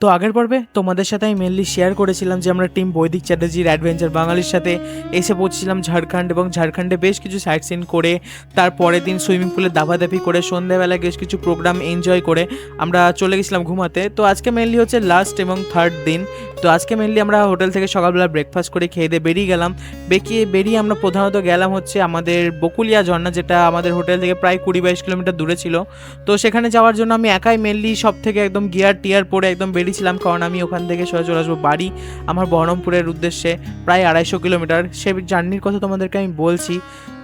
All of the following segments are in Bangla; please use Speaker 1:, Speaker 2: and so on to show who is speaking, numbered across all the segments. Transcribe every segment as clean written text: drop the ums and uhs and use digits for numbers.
Speaker 1: তো আগের পর্বে তোমাদের সাথে আমি মেনলি শেয়ার করেছিলাম যে আমরা টিম বৈদিক চ্যাটার্জির অ্যাডভেঞ্চার বাঙালির সাথে এসে পৌঁছেছিলাম ঝাড়খণ্ড, এবং ঝাড়খণ্ডে বেশ কিছু সাইট সিন করে তার পরের দিন সুইমিং পুলে দাবাদাবি করে সন্ধ্যাবেলায় বেশ কিছু প্রোগ্রাম এনজয় করে আমরা চলে গেছিলাম ঘুমাতে। তো আজকে মেনলি হচ্ছে লাস্ট এবং থার্ড দিন। তো আজকে মেনলি আমরা হোটেল থেকে সকালবেলা ব্রেকফাস্ট করে খেয়ে দিয়ে বেরিয়ে গেলাম। বেরিয়ে আমরা প্রধানত গেলাম হচ্ছে আমাদের বকুলিয়া ঝর্ণা, যেটা আমাদের হোটেল থেকে প্রায় 20-22 কিলোমিটার দূরে ছিল। তো সেখানে যাওয়ার জন্য আমি একাই মেনলি সব থেকে একদম গিয়ার টিয়ার পরে একদম বেরিয়েছিলাম, কারণ আমি ওখান থেকে সোজা চলে আসবো বাড়ি আমার বহরমপুরের উদ্দেশ্যে, প্রায় 250 কিলোমিটার। সে জার্নির কথা তোমাদেরকে আমি বলছি।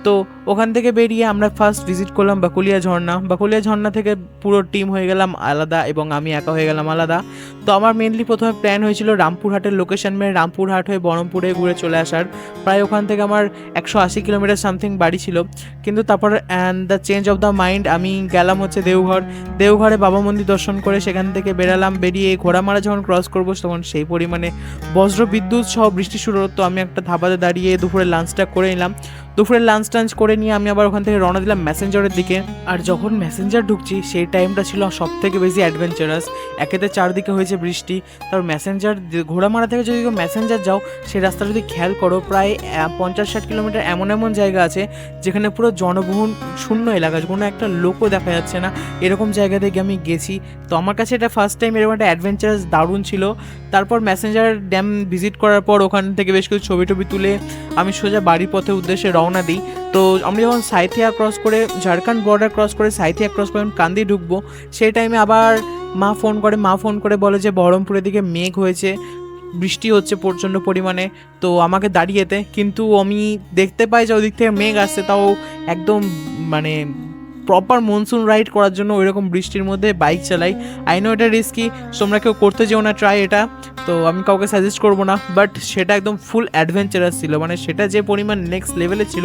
Speaker 1: তো ওখান থেকে বেরিয়ে আমরা ফার্স্ট ভিজিট করলাম বাকুলিয়া ঝর্ণা। বাকুলিয়া ঝর্ণা থেকে পুরো টিম হয়ে গেলাম আলাদা এবং আমি একা হয়ে গেলাম আলাদা। তো আমার মেনলি প্রথমে প্ল্যান হয়েছিল রামপুরহাটের লোকেশন মেরে রামপুরহাট হয়ে বহরমপুরে ঘুরে চলে আসার। প্রায় ওখান থেকে আমার 180 কিলোমিটার সামথিং বাড়ি ছিল, কিন্তু তারপর and the change of the mind আমি গেলাম হচ্ছে দেওঘরে বাবা মন্দির দর্শন করে সেখান থেকে বেরিয়ে ঘোড়ামারা যখন ক্রস করবো তখন সেই পরিমাণে বজ্র বিদ্যুৎ সহ বৃষ্টি শুরু হতো। আমি একটা ধাবাতে দাঁড়িয়ে দুপুরে লাঞ্চটা করে নিলাম। দুপুরের লাঞ্চ টাঞ্চ করে নিয়ে আমি আবার ওখান থেকে রওনা দিলাম ম্যাসেঞ্জারের দিকে। আর যখন ম্যাসেঞ্জার ঢুকছি সেই টাইমটা ছিল সব থেকে বেশি অ্যাডভেঞ্চারাস। একেতে চারদিকে হয়েছে বৃষ্টি, তারপর ম্যাসেঞ্জার ঘোড়ামারা থেকে যদি কেউ ম্যাসেঞ্জার যাও সেই রাস্তা যদি খেয়াল করো প্রায় 50-60 কিলোমিটার এমন জায়গা আছে যেখানে পুরো জনবহুল শূন্য এলাকা, কোনো একটা লোকও দেখা যাচ্ছে না, এরকম জায়গা থেকে আমি গেছি। তো আমার কাছে এটা ফার্স্ট টাইম এরকম একটা অ্যাডভেঞ্চারাস দারুণ ছিল। তারপর ম্যাসেঞ্জার ড্যাম ভিজিট করার পর ওখান থেকে বেশ কিছু ছবি তুলে আমি সোজা বাড়ির পথের উদ্দেশ্যে রওনা দিই। তো আমরা যখন সাঁইথিয়া ক্রস করে ঝাড়খণ্ড বর্ডার ক্রস করে সাঁইথিয়া ক্রস করে কান্দি ঢুকবো, সেই টাইমে আবার মা ফোন করে বলে যে বহরমপুরের দিকে মেঘ হয়েছে, বৃষ্টি হচ্ছে প্রচণ্ড পরিমাণে, তো আমাকে দাঁড়িয়েতে। কিন্তু আমি দেখতে পাই যে ওদিক থেকে মেঘ আসছে, তাও একদম মানে প্রপার মনসুন রাইড করার জন্য ওইরকম বৃষ্টির মধ্যে বাইক চালাই। আই নো এটা রিস্কি, তোমরা কেউ করতে যেও না ট্রাই এটা, তো আমি কাউকে সাজেস্ট করবো না, বাট সেটা একদম ফুল অ্যাডভেঞ্চারাস ছিল। মানে সেটা যে পরিমাণ নেক্সট লেভেলে ছিল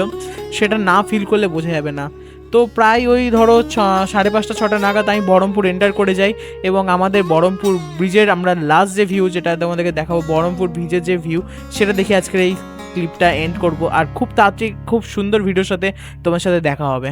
Speaker 1: সেটা না ফিল করলে বোঝা যাবে না। তো প্রায় ওই ধরো 5:30-6টা নাগাদ আমি বহরমপুর এন্টার করে যাই, এবং আমাদের বহরমপুর ব্রিজের আমরা লাস্ট যে ভিউ, যেটা তোমাদেরকে দেখাবো বহরমপুর ব্রিজের যে ভিউ, সেটা দেখে আজকের এই ক্লিপটা এন্ড করব। আর খুব তাড়াতাড়ি খুব সুন্দর ভিডিওর সাথে তোমার সাথে দেখা হবে।